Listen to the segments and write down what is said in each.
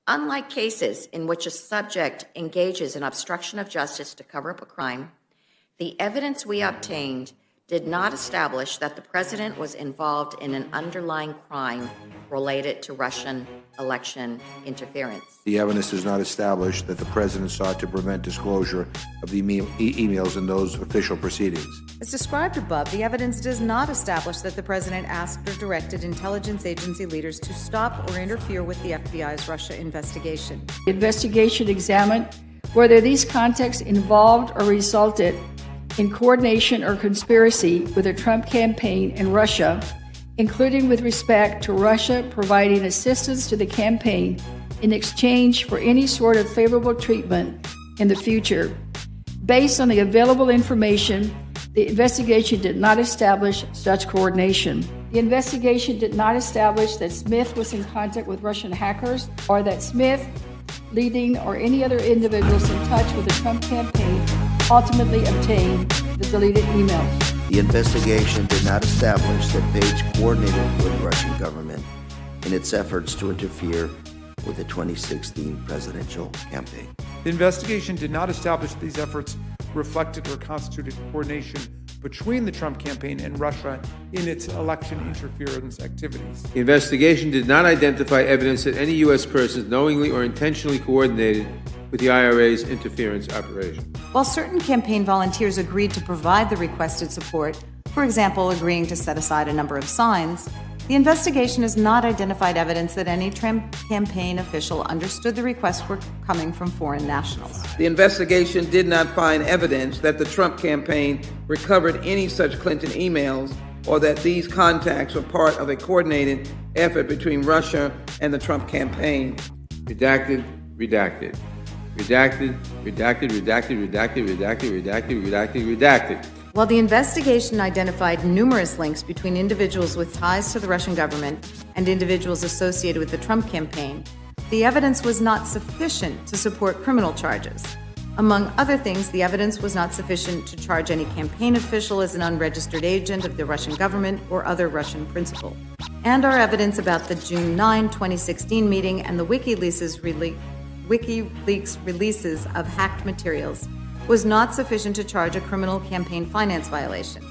Unlike cases in which a subject engages in obstruction of justice to cover up a crime, the evidence we obtained did not establish that the president was involved in an underlying crime related to Russian election interference. The evidence does not establish that the president sought to prevent disclosure of the emails in those official proceedings. As described above, the evidence does not establish that the president asked or directed intelligence agency leaders to stop or interfere with the FBI's Russia investigation. The investigation examined whether these contacts involved or resulted in coordination or conspiracy with the Trump campaign in Russia, including with respect to Russia providing assistance to the campaign in exchange for any sort of favorable treatment in the future. Based on the available information, the investigation did not establish such coordination. The investigation did not establish that Smith was in contact with Russian hackers or that Smith, leading, or any other individuals in touch with the Trump campaign ultimately obtained the deleted emails. The investigation did not establish that Page coordinated with the Russian government in its efforts to interfere with the 2016 presidential campaign. The investigation did not establish that these efforts reflected or constituted coordination between the Trump campaign and Russia in its election interference activities. The investigation did not identify evidence that any U.S. persons knowingly or intentionally coordinated with the IRA's interference operation. While certain campaign volunteers agreed to provide the requested support, for example, agreeing to set aside a number of signs, the investigation has not identified evidence that any Trump campaign official understood the requests were coming from foreign nationals. The investigation did not find evidence that the Trump campaign recovered any such Clinton emails or that these contacts were part of a coordinated effort between Russia and the Trump campaign. Redacted, redacted. Redacted, redacted, redacted, redacted, redacted, redacted, redacted, redacted. While the investigation identified numerous links between individuals with ties to the Russian government and individuals associated with the Trump campaign, the evidence was not sufficient to support criminal charges. Among other things, the evidence was not sufficient to charge any campaign official as an unregistered agent of the Russian government or other Russian principal. And our evidence about the June 9, 2016 meeting and the WikiLeaks releases of hacked materials was not sufficient to charge a criminal campaign finance violation.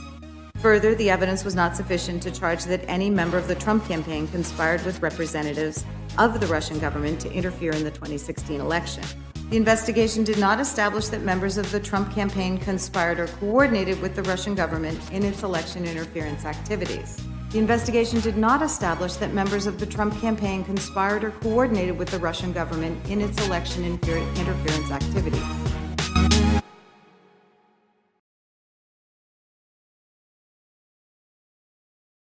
Further, the evidence was not sufficient to charge that any member of the Trump campaign conspired with representatives of the Russian government to interfere in the 2016 election. The investigation did not establish that members of the Trump campaign conspired or coordinated with the Russian government in its election interference activities. The investigation did not establish that members of the Trump campaign conspired or coordinated with the Russian government in its election interference activities.